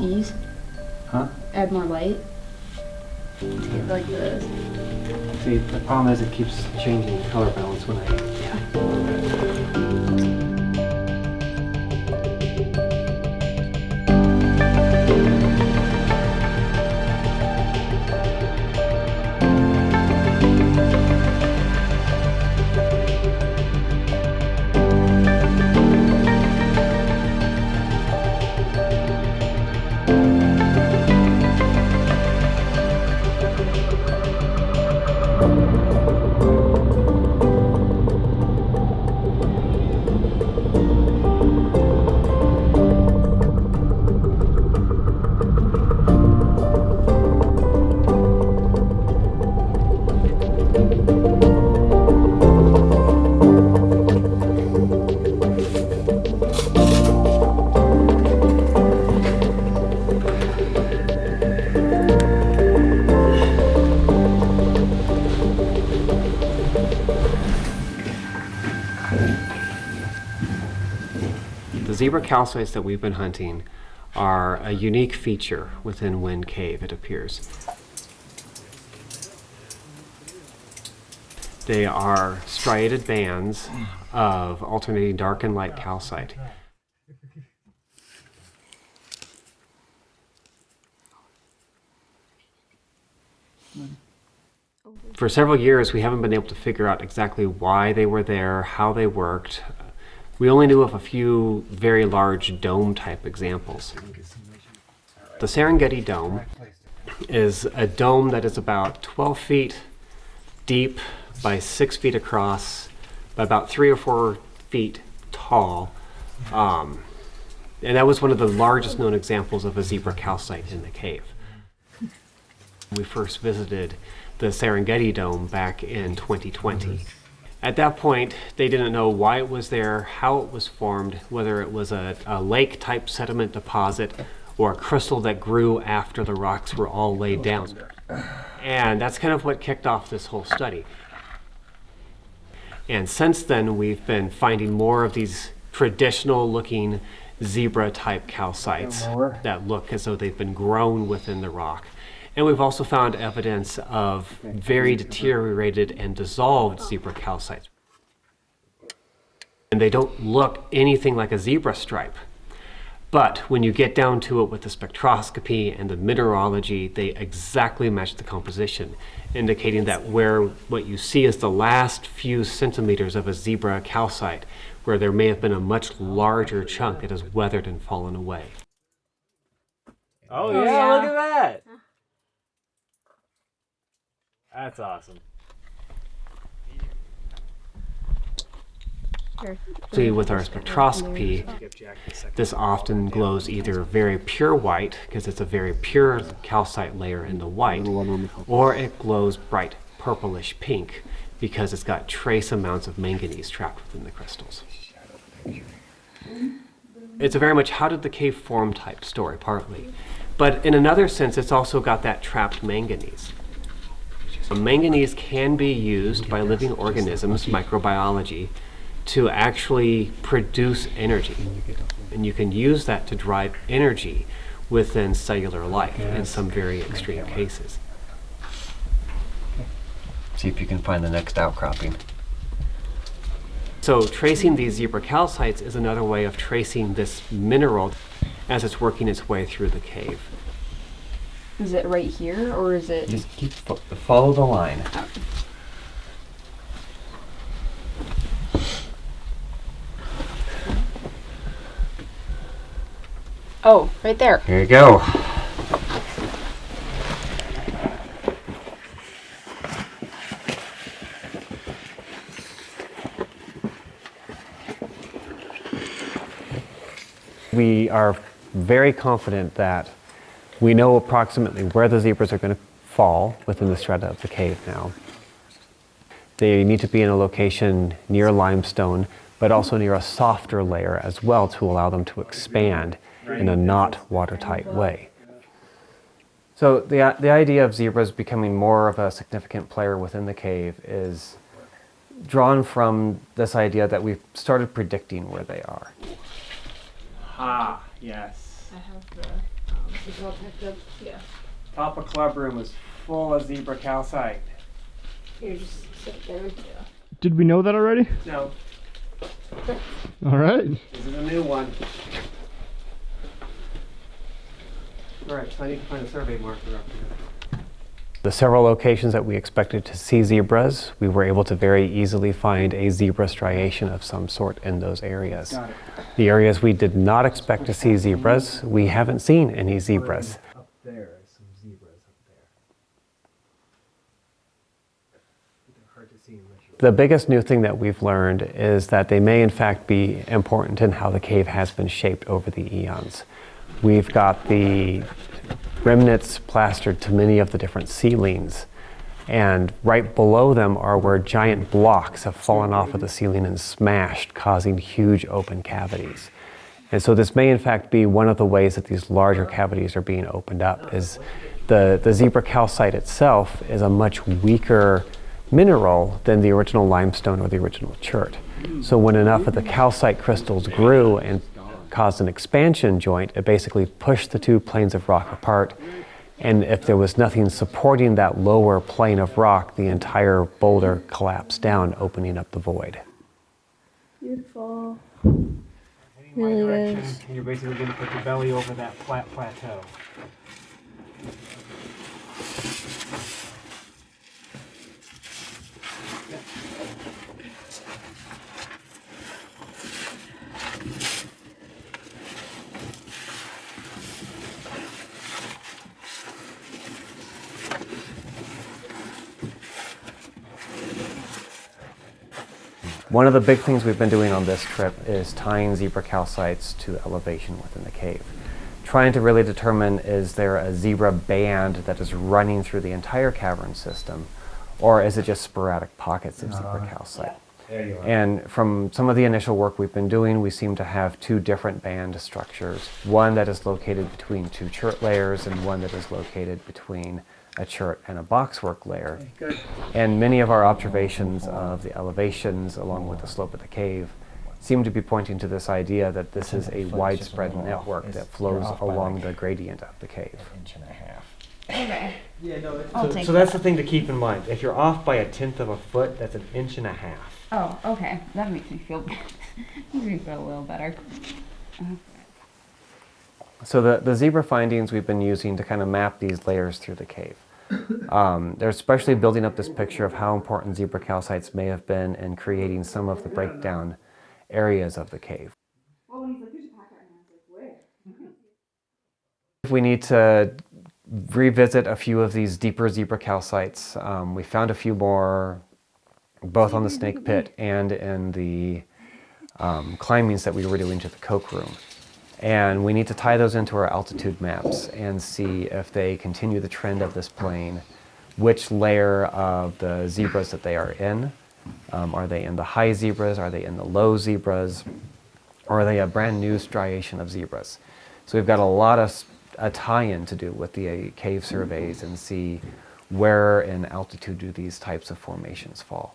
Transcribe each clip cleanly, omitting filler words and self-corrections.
these. Huh? Add more light. To get like this. See, the problem is it keeps changing color balance when I... The zebra calcites that we've been hunting are a unique feature within Wind Cave, it appears. They are striated bands of alternating dark and light calcite. For several years, we haven't been able to figure out exactly why they were there, how they worked. We only knew of a few very large dome-type examples. The Serengeti Dome is a dome that is about 12 feet deep by 6 feet across, by about 3 or 4 feet tall. And that was one of the largest known examples of a zebra calcite in the cave. We first visited the Serengeti Dome back in 2020. At that point, they didn't know why it was there, how it was formed, whether it was a lake-type sediment deposit or a crystal that grew after the rocks were all laid down. And that's kind of what kicked off this whole study. And since then, we've been finding more of these traditional-looking zebra-type calcites that look as though they've been grown within the rock. And we've also found evidence of very deteriorated and dissolved zebra calcites. And they don't look anything like a zebra stripe. But when you get down to it with the spectroscopy and the mineralogy, they exactly match the composition, indicating that what you see is the last few centimeters of a zebra calcite, where there may have been a much larger chunk that has weathered and fallen away. Oh yeah, look at that! That's awesome. See, with our spectroscopy, this often glows either very pure white, because it's a very pure calcite layer in the white, or it glows bright purplish pink, because it's got trace amounts of manganese trapped within the crystals. It's a very much how did the cave form type story, partly. But in another sense, it's also got that trapped manganese. Manganese can be used by living organisms, microbiology, to actually produce energy. And you can use that to drive energy within cellular life in some very extreme cases. See if you can find the next outcropping. So tracing these zebra calcites is another way of tracing this mineral as it's working its way through the cave. Is it right here, or is it... Just keep follow the line. Oh, right there. Here you go. We are very confident that we know approximately where the zebras are going to fall within the strata of the cave now. They need to be in a location near limestone, but also near a softer layer as well to allow them to expand in a not watertight way. So the idea of zebras becoming more of a significant player within the cave is drawn from this idea that we've started predicting where they are. Ah, yes. I have the It's all packed up. Yeah. Top of club room is full of zebra calcite. Here, just sit down. Yeah. Did we know that already? No, All right. this is a new one. All right, so I need to find a survey marker up here. The several locations that we expected to see zebras, we were able to very easily find a zebra striation of some sort in those areas. Got it. The areas we did not expect to see zebras, we haven't seen any zebras. Up there, some zebras up there. They're hard to see unless you're... The biggest new thing that we've learned is that they may in fact be important in how the cave has been shaped over the eons. We've got the remnants plastered to many of the different ceilings, and right below them are where giant blocks have fallen off of the ceiling and smashed, causing huge open cavities. And so this may in fact be one of the ways that these larger cavities are being opened up. Is the zebra calcite itself is a much weaker mineral than the original limestone or the original chert. So when enough of the calcite crystals grew and caused an expansion joint, it basically pushed the two planes of rock apart. And if there was nothing supporting that lower plane of rock, the entire boulder collapsed down, opening up the void. Beautiful. Heading Really my direction, is. and you're basically going to put your belly over that flat plateau. One of the big things we've been doing on this trip is tying zebra calcites to elevation within the cave. Trying to really determine, is there a zebra band that is running through the entire cavern system, or is it just sporadic pockets of zebra calcite? There you are. And from some of the initial work we've been doing, we seem to have two different band structures. One that is located between two chert layers, and one that is located between a chert and a boxwork layer. Good. And many of our observations of the elevations along with the slope of the cave seem to be pointing to this idea that this is a widespread network that flows along the gradient of the cave. Inch and a half. Okay. Yeah, no, it's... I'll take So that's the thing to keep in mind. If you're off by 1/10 of a foot, that's 1.5 inches. Oh, okay. That makes me feel makes me feel a little better. So the zebra findings we've been using to kind of map these layers through the cave. They're especially building up this picture of how important zebra calcites may have been in creating some of the breakdown areas of the cave. Well, when he's like, "There's a pack right now," I was like, "Where?" We need to revisit a few of these deeper zebra calcites. We found a few more, both on the snake pit and in the climbings that we were doing to the coke room. And we need to tie those into our altitude maps and see if they continue the trend of this plane, which layer of the zebras that they are in. Are they in the high zebras? Are they in the low zebras? Or are they a brand new striation of zebras? So we've got a lot of a tie-in to do with the cave surveys and see where in altitude do these types of formations fall.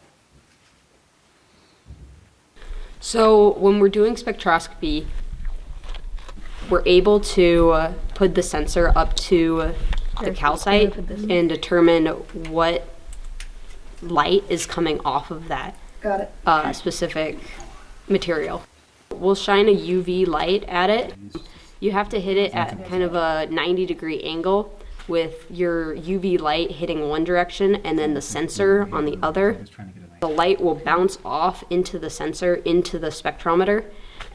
So when we're doing spectroscopy, we're able to put the sensor up to the calcite and determine what light is coming off of that Got it. specific material. We'll shine a UV light at it. You have to hit it at kind of a 90-degree angle with your UV light hitting one direction and then the sensor on the other. The light will bounce off into the sensor, into the spectrometer,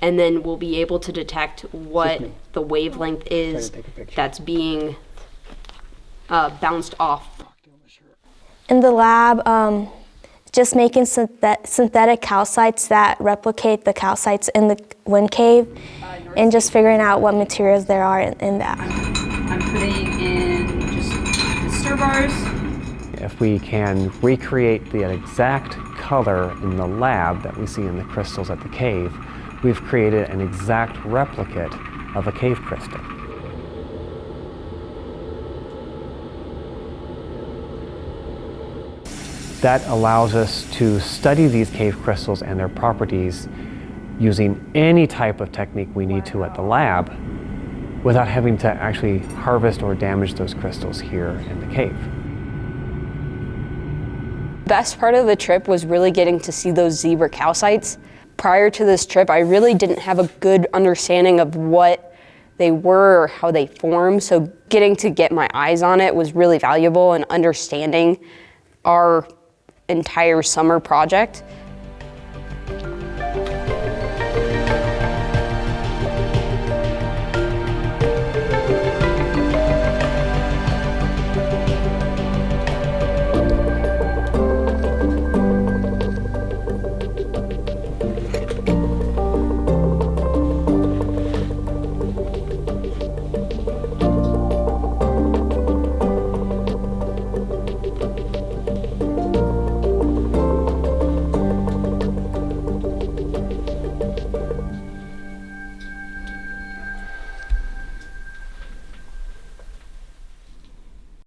and then we'll be able to detect what the wavelength is that's being bounced off. In the lab, just making synthetic calcites that replicate the calcites in the wind cave, and just figuring out what materials there are in that. I'm putting in just the stir bars. If we can recreate the exact color in the lab that we see in the crystals at the cave, we've created an exact replicate of a cave crystal. That allows us to study these cave crystals and their properties using any type of technique we need to at the lab, without having to actually harvest or damage those crystals here in the cave. Best part of the trip was really getting to see those zebra calcites. Prior to this trip, I really didn't have a good understanding of what they were or how they form, so getting to get my eyes on it was really valuable, and understanding our entire summer project